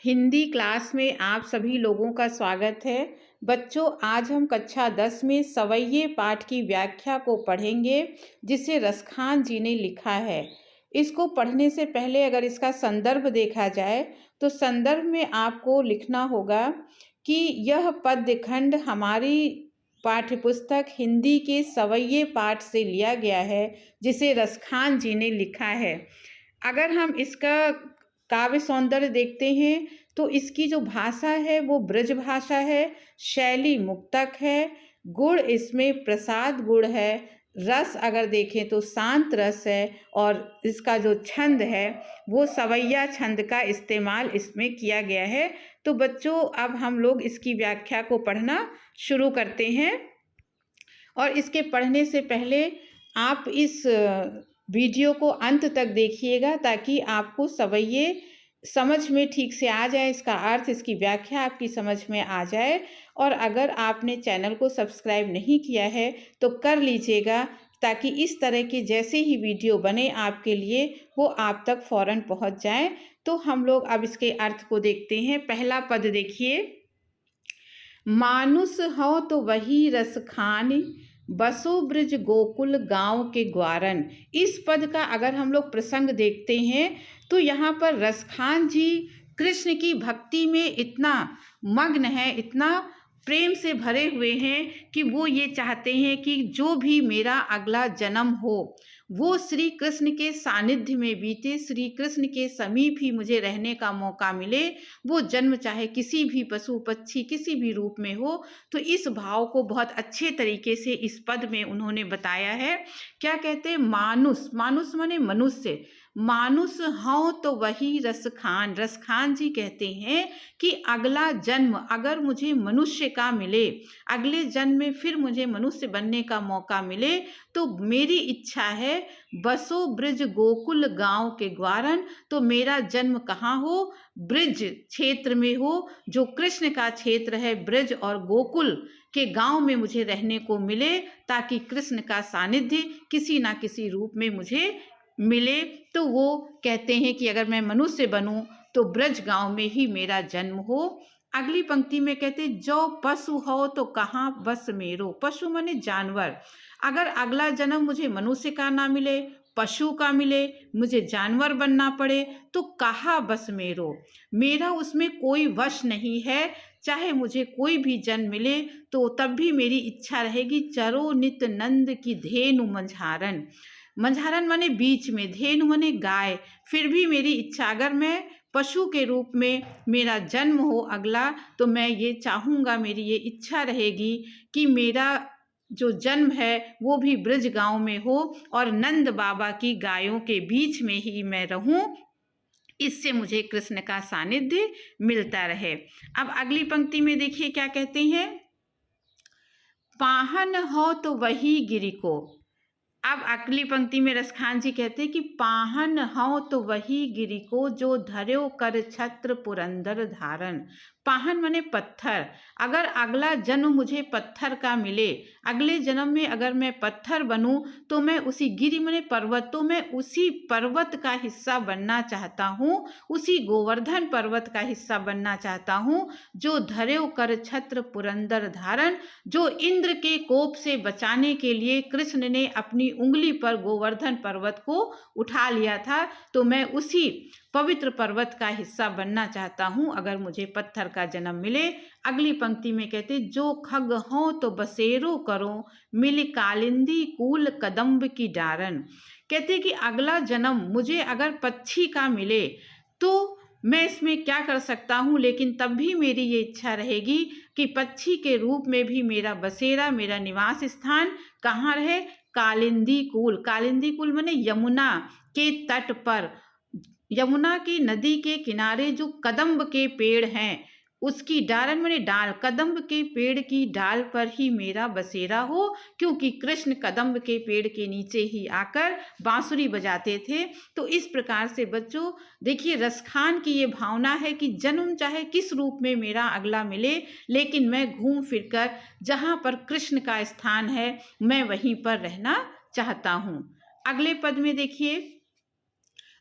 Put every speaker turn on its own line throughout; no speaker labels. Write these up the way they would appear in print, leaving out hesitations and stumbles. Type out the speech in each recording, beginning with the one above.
Hindi class में आप सभी लोगों का स्वागत है। बच्चों, आज हम कक्षा 10 में सवैये पाठ की व्याख्या को पढ़ेंगे, जिसे रसखान जी ने लिखा है। इसको पढ़ने से पहले अगर इसका संदर्भ देखा जाए तो संदर्भ में आपको लिखना होगा कि यह पद्यखंड हमारी पाठ्यपुस्तक हिंदी के सवैये पाठ से लिया गया है, जिसे रसखान जी ने लिखा है। अगर हम इसका काव्य सौंदर्य देखते हैं तो इसकी जो भाषा है वो ब्रज भाषा है, शैली मुक्तक है, गुण इसमें प्रसाद गुण है, रस अगर देखें तो शांत रस है और इसका जो छंद है वो सवैया छंद का इस्तेमाल इसमें किया गया है। तो बच्चों, अब हम लोग इसकी व्याख्या को पढ़ना शुरू करते हैं। और इसके पढ़ने से पहले आप इस वीडियो को अंत तक देखिएगा ताकि आपको सवैये समझ में ठीक से आ जाए, इसका अर्थ, इसकी व्याख्या आपकी समझ में आ जाए। और अगर आपने चैनल को सब्सक्राइब नहीं किया है तो कर लीजिएगा, ताकि इस तरह के जैसे ही वीडियो बने आपके लिए वो आप तक फ़ौरन पहुंच जाए। तो हम लोग अब इसके अर्थ को देखते हैं। पहला पद देखिए, मानुष हो तो वही रस खान, बसो ब्रज गोकुल गांव के ग्वारन। इस पद का अगर हम लोग प्रसंग देखते हैं तो यहाँ पर रसखान जी कृष्ण की भक्ति में इतना मग्न है, इतना प्रेम से भरे हुए हैं कि वो ये चाहते हैं कि जो भी मेरा अगला जन्म हो वो श्री कृष्ण के सानिध्य में बीते, श्री कृष्ण के समीप ही मुझे रहने का मौका मिले। वो जन्म चाहे किसी भी पशु पक्षी किसी भी रूप में हो। तो इस भाव को बहुत अच्छे तरीके से इस पद में उन्होंने बताया है। क्या कहते हैं? मानुष, मानुष माने मनुष्य, मानुष हो तो वही रसखान। रसखान जी कहते हैं कि अगला जन्म अगर मुझे मनुष्य का मिले, अगले जन्म में फिर मुझे मनुष्य बनने का मौका मिले, तो मेरी इच्छा है बसो ब्रज गोकुल गांव के ग्वारन। तो मेरा जन्म कहाँ हो? ब्रज क्षेत्र में हो, जो कृष्ण का क्षेत्र है, ब्रज और गोकुल के गांव में मुझे रहने को मिले, ताकि कृष्ण का सानिध्य किसी ना किसी रूप में मुझे मिले। तो वो कहते हैं कि अगर मैं मनुष्य बनूं तो ब्रज गांव में ही मेरा जन्म हो। अगली पंक्ति में कहते, जो पशु हो तो कहाँ बस मेरो। पशु माने जानवर। अगर अगला जन्म मुझे मनुष्य का ना मिले, पशु का मिले, मुझे जानवर बनना पड़े, तो कहाँ बस मेरो, मेरा उसमें कोई वश नहीं है। चाहे मुझे कोई भी जन्म मिले तो तब भी मेरी इच्छा रहेगी, चरो नित नंद की धेनु मंझारन। मंझारन माने बीच में, धेनु माने गाय। फिर भी मेरी इच्छा, अगर मैं पशु के रूप में मेरा जन्म हो अगला, तो मैं ये चाहूँगा, मेरी ये इच्छा रहेगी कि मेरा जो जन्म है वो भी ब्रज गांव में हो और नंद बाबा की गायों के बीच में ही मैं रहूं। इससे मुझे कृष्ण का सानिध्य मिलता रहे। अब अगली पंक्ति में देखिए क्या कहते हैं, पाहन हो तो वही गिरि को। अब अगली पंक्ति में रसखान जी कहते हैं कि पाहन हो तो वही गिरि को, जो धर्यो कर छत्र पुरंदर धारण। पाहन माने पत्थर। अगर अगला जन्म मुझे पत्थर का मिले, अगले जन्म में अगर मैं पत्थर बनूं, तो मैं उसी गिरि माने पर्वत, तो मैं उसी पर्वत का हिस्सा बनना चाहता हूँ, उसी गोवर्धन पर्वत का हिस्सा बनना चाहता हूँ, जो धर्यो कर छत्र पुरंदर धारण, जो इंद्र के कोप से बचाने के लिए कृष्ण ने अपनी उंगली पर गोवर्धन पर्वत को उठा लिया था। तो मैं उसी पवित्र पर्वत का हिस्सा बनना चाहता हूँ अगर मुझे पत्थर का जन्म मिले। अगली पंक्ति में कहते, जो खग हो तो बसेरो करो, मिल कालिंदी कूल कदम्ब की डारन। कहते कि अगला जन्म मुझे अगर पक्षी का मिले तो मैं इसमें क्या कर सकता हूँ, लेकिन तब भी मेरी ये इच्छा रहेगी कि पक्षी के रूप में भी मेरा बसेरा, मेरा निवास स्थान कहाँ रहे? कालिंदी कूल। कालिंदी कूल माने यमुना के तट पर, यमुना की नदी के किनारे जो कदम्ब के पेड़ हैं उसकी डालन माने डाल, कदम्ब के पेड़ की डाल पर ही मेरा बसेरा हो, क्योंकि कृष्ण कदम्ब के पेड़ के नीचे ही आकर बांसुरी बजाते थे। तो इस प्रकार से बच्चों देखिए, रसखान की ये भावना है कि जन्म चाहे किस रूप में मेरा अगला मिले, लेकिन मैं घूम फिरकर जहाँ पर कृष्ण का स्थान है मैं वहीं पर रहना चाहता हूँ। अगले पद में देखिए,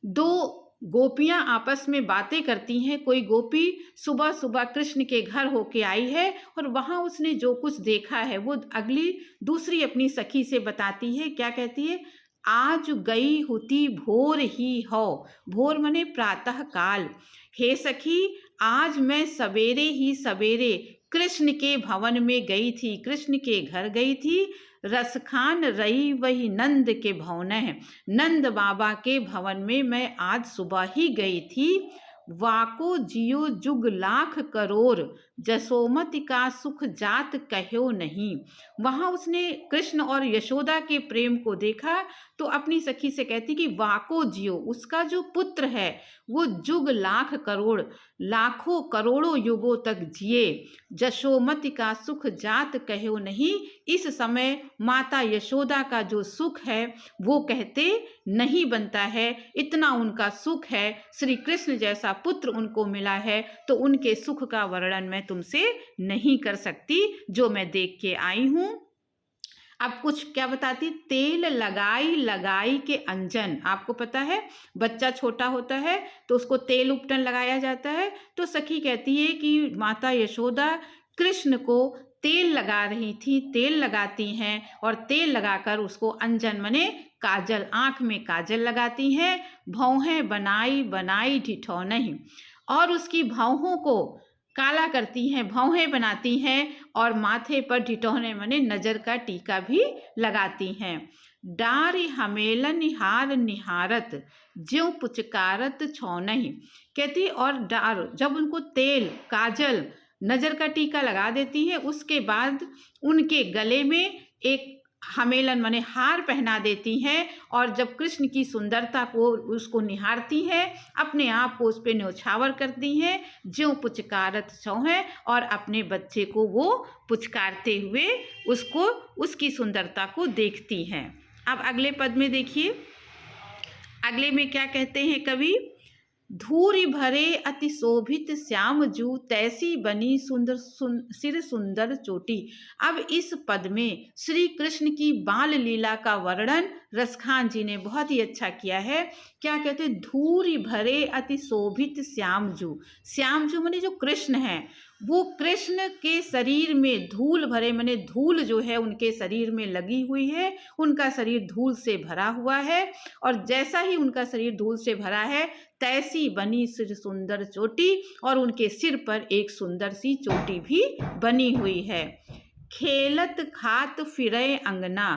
दो गोपियां आपस में बातें करती हैं। कोई गोपी सुबह सुबह कृष्ण के घर होके आई है और वहां उसने जो कुछ देखा है वो अगली दूसरी अपनी सखी से बताती है। क्या कहती है? आज गई हुती भोर ही हो। भोर मने प्रातः काल। हे सखी, आज मैं सवेरे ही सवेरे कृष्ण के भवन में गई थी, कृष्ण के घर गई थी। रसखान रही वही नंद के भवन है, नंद बाबा के भवन में मैं आज सुबह ही गई थी। वाको जियो जुग लाख करोड़, जसोमति का सुख जात कहो नहीं। वहां उसने कृष्ण और यशोदा के प्रेम को देखा तो अपनी सखी से कहती कि वाको जियो, उसका जो पुत्र है वो जुग लाख करोड़, लाखों करोड़ों युगों तक जिए। जशोमति का सुख जात कहो नहीं। इस समय माता यशोदा का जो सुख है वो कहते नहीं बनता है। इतना उनका सुख है, श्री कृष्ण जैसा पुत्र उनको मिला है, तो उनके सुख का वर्णन मैं तुमसे नहीं कर सकती, जो मैं देख के आई हूं। अब कुछ क्या बताती? तेल लगाई लगाई के अंजन। आपको पता है बच्चा छोटा होता है तो उसको तेल उपटन लगाया जाता है। तो सखी कहती है कि माता यशोदा कृष्ण को तेल लगा रही थी, तेल लगाती हैं और तेल लगाकर उसको अंजन मने काजल, आंख में काजल लगाती हैं। भौहें बनाई बनाई ठिठौनहि, और उसकी भौहों को काला करती हैं, भौहें बनाती हैं और माथे पर ठिठौने मने नजर का टीका भी लगाती हैं। डारी हमेलन हार निहारत, ज्यों पुचकारत छौनहि। कहती और डार, जब उनको तेल काजल नजर का टीका लगा देती है उसके बाद उनके गले में एक हमेलन माने हार पहना देती हैं और जब कृष्ण की सुंदरता को उसको निहारती हैं, अपने आप को उस पर न्यौछावर करती हैं। ज्यों पुचकारत छौं, और अपने बच्चे को वो पुचकारते हुए उसको उसकी सुंदरता को देखती हैं। अब अगले पद में देखिए, अगले में क्या कहते हैं कवि? धूरी भरे अति शोभित श्याम जू, तैसी बनी सुंदर सिर सुंदर चोटी। अब इस पद में श्री कृष्ण की बाल लीला का वर्णन रसखान जी ने बहुत ही अच्छा किया है। क्या कहते हैं? धूरी भरे अति शोभित श्याम जू। श्याम जू माने जो कृष्ण है, वो कृष्ण के शरीर में धूल भरे माने धूल जो है उनके शरीर में लगी हुई है, उनका शरीर धूल से भरा हुआ है। और जैसा ही उनका शरीर धूल से भरा है तैसी बनी सिर सुंदर चोटी, और उनके सिर पर एक सुंदर सी चोटी भी बनी हुई है। खेलत खात फिरे अंगना।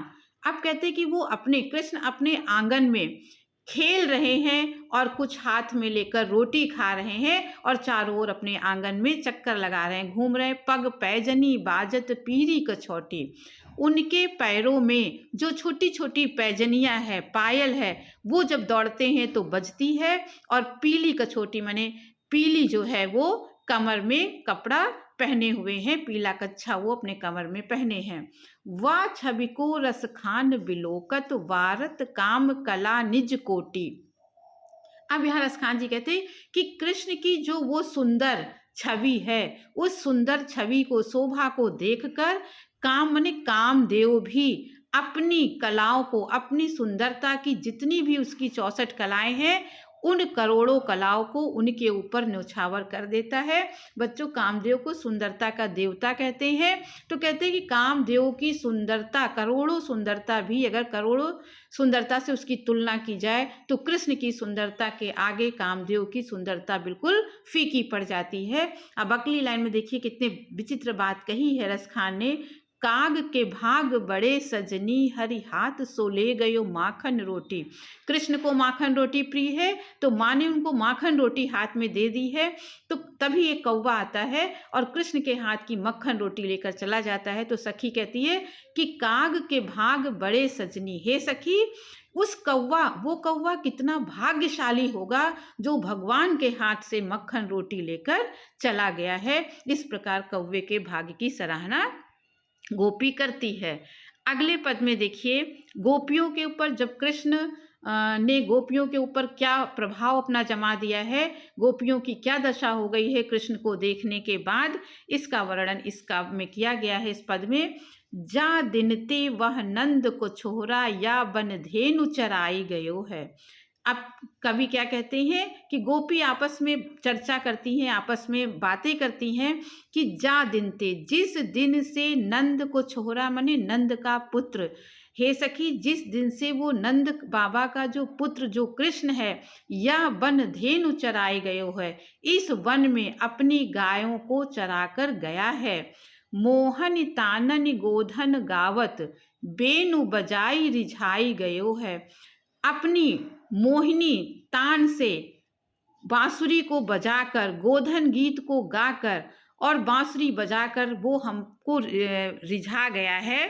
अब कहते कि वो अपने कृष्ण अपने आंगन में खेल रहे हैं और कुछ हाथ में लेकर रोटी खा रहे हैं और चारों ओर अपने आंगन में चक्कर लगा रहे हैं, घूम रहे हैं। पग पैजनी बाजत पीरी कछौटी। उनके पैरों में जो छोटी छोटी पैजनियां है, पायल है, वो जब दौड़ते हैं तो बजती है। और पीली कछौटी माने पीली जो है वो कमर में कपड़ा पहने हुए हैं, पीला कच्छा वो अपने कमर में पहने हैं। वाह छवि को रसखान बिलोकत, वारत काम कला निज कोटि। अब यहाँ रसखान जी कहते हैं कि कृष्ण की जो वो सुंदर छवि है, उस सुंदर छवि को, शोभा को देखकर काम माने कामदेव भी अपनी कलाओं को, अपनी सुंदरता की जितनी भी उसकी 64 कलाएं हैं, उन करोड़ों कलाओं को उनके ऊपर न्यौछावर कर देता है। बच्चों, कामदेव को सुंदरता का देवता कहते हैं। तो कहते हैं कि कामदेव की सुंदरता, करोड़ों सुंदरता भी अगर करोड़ों सुंदरता से उसकी तुलना की जाए तो कृष्ण की सुंदरता के आगे कामदेव की सुंदरता बिल्कुल फीकी पड़ जाती है। अब अगली लाइन में देखिए कितने विचित्र बात कही है रसखान ने। काग के भाग बड़े सजनी, हरि हाथ सो ले गयो माखन रोटी। कृष्ण को माखन रोटी प्रिय है तो माँ ने उनको माखन रोटी हाथ में दे दी है। तो तभी एक कौवा आता है और कृष्ण के हाथ की मक्खन रोटी लेकर चला जाता है। तो सखी कहती है कि काग के भाग बड़े सजनी। हे सखी, उस कौवा, वो कौवा कितना भाग्यशाली होगा जो भगवान के हाथ से मक्खन रोटी लेकर चला गया है। इस प्रकार कौवे के भाग्य की सराहना गोपी करती है। अगले पद में देखिए, गोपियों के ऊपर जब कृष्ण ने गोपियों के ऊपर क्या प्रभाव अपना जमा दिया है, गोपियों की क्या दशा हो गई है कृष्ण को देखने के बाद, इसका वर्णन इस काव्य में किया गया है। इस पद में, जा दिनते वह नंद को छोरा, या बन धेनु चराई गयो है। अब कवि क्या कहते हैं कि गोपी आपस में चर्चा करती हैं, आपस में बातें करती हैं कि जा दिन ते, जिस दिन से नंद को छोरा माने नंद का पुत्र, हे सखी जिस दिन से वो नंद बाबा का जो पुत्र जो कृष्ण है या वन धेनु चराए गयो है, इस वन में अपनी गायों को चराकर गया है। मोहन तानन गोधन गावत, बेनु बजाई रिझाई गयो है। अपनी मोहिनी तान से बांसुरी को बजाकर, गोधन गीत को गाकर और बांसुरी बजाकर वो हमको रिझा गया है।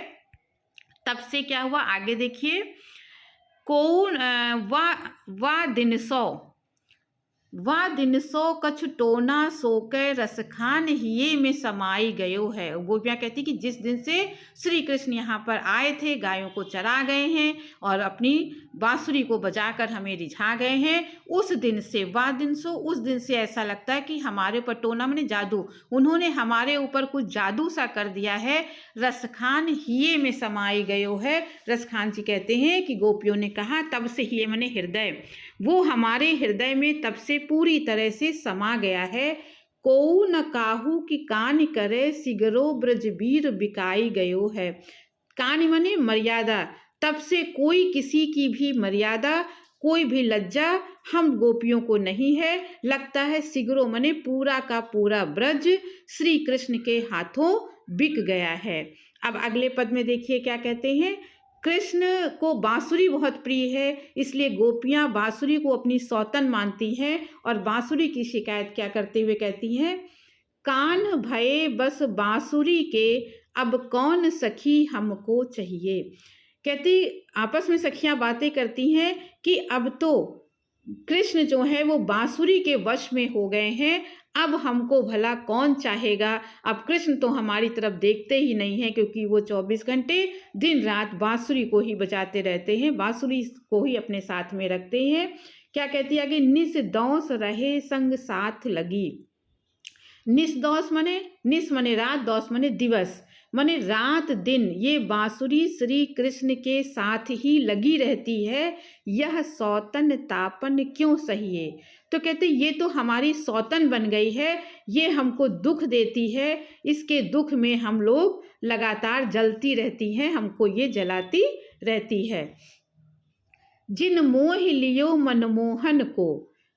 तब से क्या हुआ आगे देखिए, कौन वा दिन सो कछु टोना सोके रसखान हिये में समाई गयो है। गोपियाँ कहती कि जिस दिन से श्री कृष्ण यहाँ पर आए थे, गायों को चरा गए हैं और अपनी बांसुरी को बजाकर हमें रिझा गए हैं, उस दिन से वा दिन सो, उस दिन से ऐसा लगता है कि हमारे ऊपर टोना माने जादू, उन्होंने हमारे ऊपर कुछ जादू सा कर दिया है। रसखान हिये में समाई गयो है। रसखान जी कहते हैं कि गोपियों ने कहा तब से, हिये माने हृदय, वो हमारे हृदय में तब से पूरी तरह से समा गया है। को न काहू की कान करे, सिगरो ब्रजबीर बिकाई गयो है। कान माने मर्यादा, तब से कोई किसी की भी मर्यादा, कोई भी लज्जा हम गोपियों को नहीं है। लगता है सिगरो माने पूरा का पूरा ब्रज श्री कृष्ण के हाथों बिक गया है। अब अगले पद में देखिए क्या कहते हैं, कृष्ण को बांसुरी बहुत प्रिय है, इसलिए गोपियाँ बांसुरी को अपनी सौतन मानती हैं और बांसुरी की शिकायत क्या करते हुए कहती हैं, कान भये बस बांसुरी के, अब कौन सखी हमको चाहिए। कहती आपस में सखियाँ बातें करती हैं कि अब तो कृष्ण जो है वो बांसुरी के वश में हो गए हैं, अब हमको भला कौन चाहेगा। अब कृष्ण तो हमारी तरफ देखते ही नहीं हैं, क्योंकि वो 24 घंटे दिन रात बांसुरी को ही बजाते रहते हैं, बांसुरी को ही अपने साथ में रखते हैं। क्या कहती है कि निस दौस रहे संग साथ लगी। निस दौस मने, निस मने रात, दौस मने दिवस, माने रात दिन ये बांसुरी श्री कृष्ण के साथ ही लगी रहती है। यह सौतन तापन क्यों सहिए। तो कहते ये तो हमारी सौतन बन गई है, ये हमको दुख देती है, इसके दुख में हम लोग लगातार जलती रहती हैं, हमको ये जलाती रहती है। जिन मोह लियो मनमोहन को,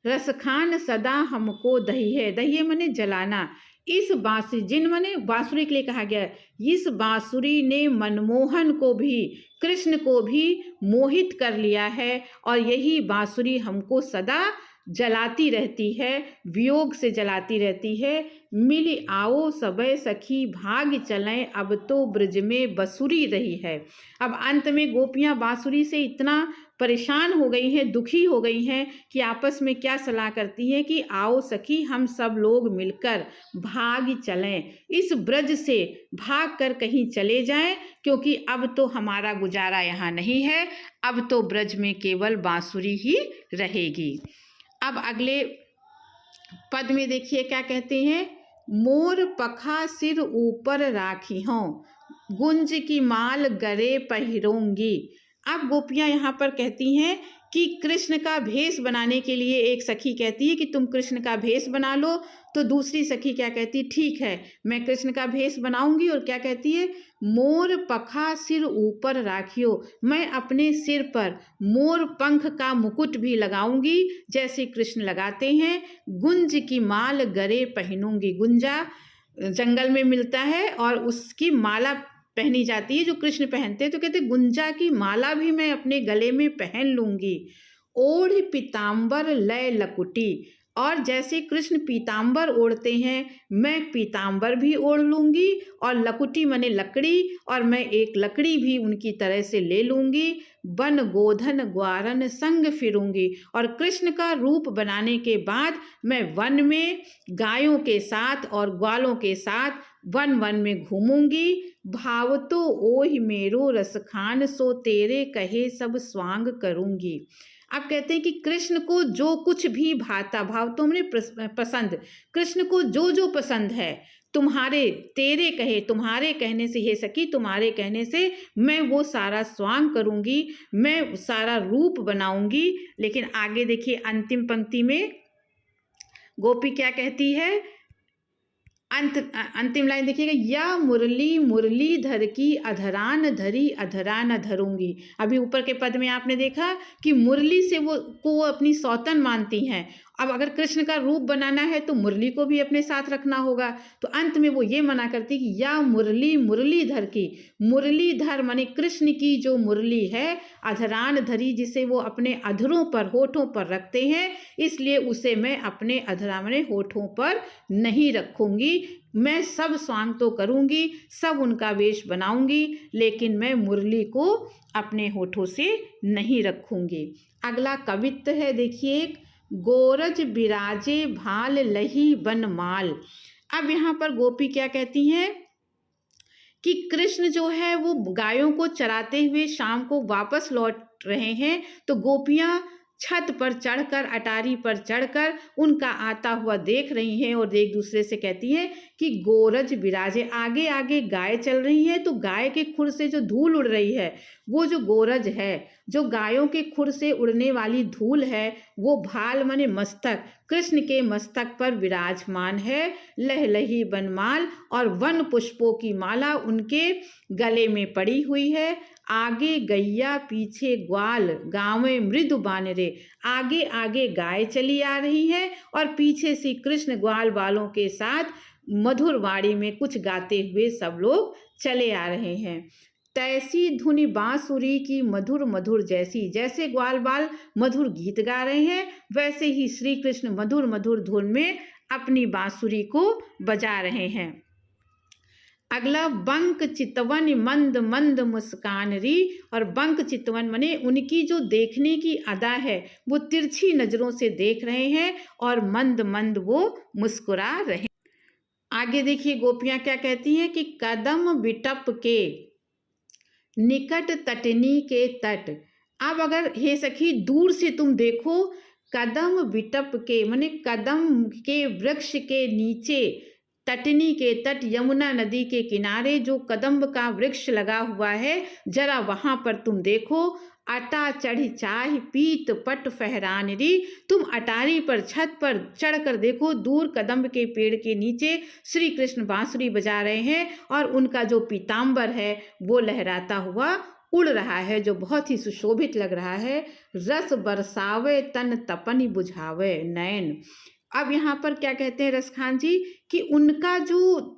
रसखान सदा हमको दही है। दही मने जलाना। इस बांसुरी, जिन मने बांसुरी के लिए कहा गया, इस बांसुरी ने मनमोहन को भी, कृष्ण को भी मोहित कर लिया है और यही बांसुरी हमको सदा जलाती रहती है, वियोग से जलाती रहती है। मिली आओ सबे सखी भाग चलें, अब तो ब्रज में बसुरी रही है। अब अंत में गोपियाँ बांसुरी से इतना परेशान हो गई हैं, दुखी हो गई हैं कि आपस में क्या सलाह करती हैं कि आओ सखी हम सब लोग मिलकर भाग चलें, इस ब्रज से भाग कर कहीं चले जाएं, क्योंकि अब तो हमारा गुजारा यहाँ नहीं है, अब तो ब्रज में केवल बांसुरी ही रहेगी। अब अगले पद में देखिए क्या कहते हैं, मोर पखा सिर ऊपर राखी हों, गुंज की माल गरे पहिरोंगी। अब गोपियाँ यहाँ पर कहती हैं कि कृष्ण का भेष बनाने के लिए एक सखी कहती है कि तुम कृष्ण का भेष बना लो, तो दूसरी सखी क्या कहती है, ठीक है मैं कृष्ण का भेष बनाऊंगी। और क्या कहती है, मोर पखा सिर ऊपर राखियो, मैं अपने सिर पर मोर पंख का मुकुट भी लगाऊंगी जैसे कृष्ण लगाते हैं। गुंज की माल गरे पहनूंगी, गुंजा जंगल में मिलता है और उसकी माला पहनी जाती है जो कृष्ण पहनते हैं, तो कहते गुंजा की माला भी मैं अपने गले में पहन लूंगी। ओढ़ पीताम्बर लय लकुटी, और जैसे कृष्ण पीताम्बर ओढ़ते हैं मैं पीताम्बर भी ओढ़ लूंगी, और लकुटी मने लकड़ी, और मैं एक लकड़ी भी उनकी तरह से ले लूंगी। वन गोधन ग्वारन संग फिरूंगी, और कृष्ण का रूप बनाने के बाद मैं वन में गायों के साथ और ग्वालों के साथ वन वन में घूमूंगी। भाव तो ओहि मेरो रसखान, सो तेरे कहे सब स्वांग करूंगी। आप कहते हैं कि कृष्ण को जो कुछ भी भाता, भाव तो हमने पसंद, कृष्ण को जो जो पसंद है, तुम्हारे तेरे कहे, तुम्हारे कहने से हे सखी, तुम्हारे कहने से मैं वो सारा स्वांग करूँगी, मैं सारा रूप बनाऊँगी। लेकिन आगे देखिए अंतिम पंक्ति में गोपी क्या कहती है, अंतिम लाइन देखिएगा, या मुरली मुरलीधर की अधरान धरी अधरान धरूंगी। अभी ऊपर के पद में आपने देखा कि मुरली से वो अपनी सौतन मानती हैं। अब अगर कृष्ण का रूप बनाना है तो मुरली को भी अपने साथ रखना होगा। तो अंत में वो ये मना करती कि या मुरली मुरलीधर की, मुरलीधर माने कृष्ण की जो मुरली है, अधरान धरी जिसे वो अपने अधरों पर, होठों पर रखते हैं, इसलिए उसे मैं अपने अधरा माने होठों पर नहीं रखूंगी। मैं सब स्वांग तो करूंगी, सब उनका वेश बनाऊंगी, लेकिन मैं मुरली को अपने होठों से नहीं रखूंगी। अगला कवित्व है, देखिए, गोरज बिराजे भाल लही बनमाल। अब यहाँ पर गोपी क्या कहती हैं कि कृष्ण जो है वो गायों को चराते हुए शाम को वापस लौट रहे हैं, तो गोपियाँ छत पर चढ़कर, अटारी पर चढ़कर उनका आता हुआ देख रही हैं और एक दूसरे से कहती हैं कि गोरज बिराजे, आगे आगे गाय चल रही है, तो गाय के खुर से जो धूल उड़ रही है, वो जो गोरज है, जो गायों के खुर से उड़ने वाली धूल है, वो भाल माने मस्तक, कृष्ण के मस्तक पर विराजमान है। लहलही बनमाल, और वन पुष्पों की माला उनके गले में पड़ी हुई है। आगे गैया पीछे ग्वाल, गाँवें मृदु बानरे, आगे आगे गाय चली आ रही है और पीछे से कृष्ण ग्वाल बालों के साथ मधुर वाणी में कुछ गाते हुए सब लोग चले आ रहे हैं। तैसी धुनि बांसुरी की मधुर मधुर जैसी, जैसे ग्वाल बाल मधुर गीत गा रहे हैं, वैसे ही श्री कृष्ण मधुर मधुर धुन में अपनी बांसुरी को बजा रहे हैं। अगला बंक चितवन मंद मंद मुस्कान री, और बंक चितवन माने उनकी जो देखने की अदा है, वो तिरछी नजरों से देख रहे हैं और मंद मंद वो मुस्कुरा रहे हैं। आगे देखिए गोपियां क्या कहती हैं कि कदम बिटप के निकट तटनी के तट। अब अगर हे सखी दूर से तुम देखो, कदम बिटप के माने कदम के वृक्ष के नीचे, तटनी के तट, यमुना नदी के किनारे जो कदम्ब का वृक्ष लगा हुआ है, जरा वहाँ पर तुम देखो। अटा चढ़ी चाह पीत पट फहरान री, तुम अटारी पर, छत पर चढ़कर देखो, दूर कदम्ब के पेड़ के नीचे श्री कृष्ण बांसुरी बजा रहे हैं और उनका जो पीताम्बर है वो लहराता हुआ उड़ रहा है, जो बहुत ही सुशोभित लग रहा है। रस बरसावे तन तपन बुझावे नयन। अब यहाँ पर क्या कहते हैं रसखान जी कि उनका जो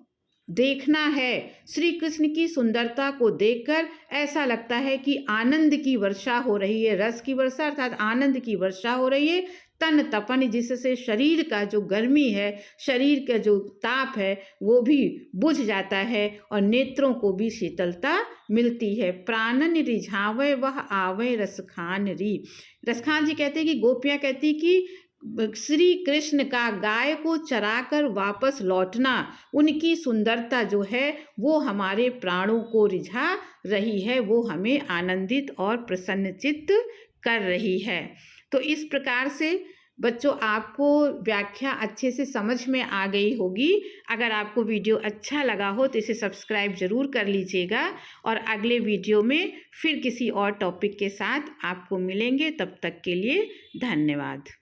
देखना है, श्री कृष्ण की सुंदरता को देखकर ऐसा लगता है कि आनंद की वर्षा हो रही है, रस की वर्षा अर्थात आनंद की वर्षा हो रही है। तन तपन, जिससे शरीर का जो गर्मी है, शरीर का जो ताप है वो भी बुझ जाता है और नेत्रों को भी शीतलता मिलती है। प्राणन रिझावे वह आवे रसखान री। रसखान जी कहते हैं कि गोपियाँ कहती कि श्री कृष्ण का गाय को चराकर वापस लौटना, उनकी सुंदरता जो है वो हमारे प्राणों को रिझा रही है, वो हमें आनंदित और प्रसन्नचित्त कर रही है। तो इस प्रकार से बच्चों आपको व्याख्या अच्छे से समझ में आ गई होगी। अगर आपको वीडियो अच्छा लगा हो तो इसे सब्सक्राइब ज़रूर कर लीजिएगा और अगले वीडियो में फिर किसी और टॉपिक के साथ आपको मिलेंगे। तब तक के लिए धन्यवाद।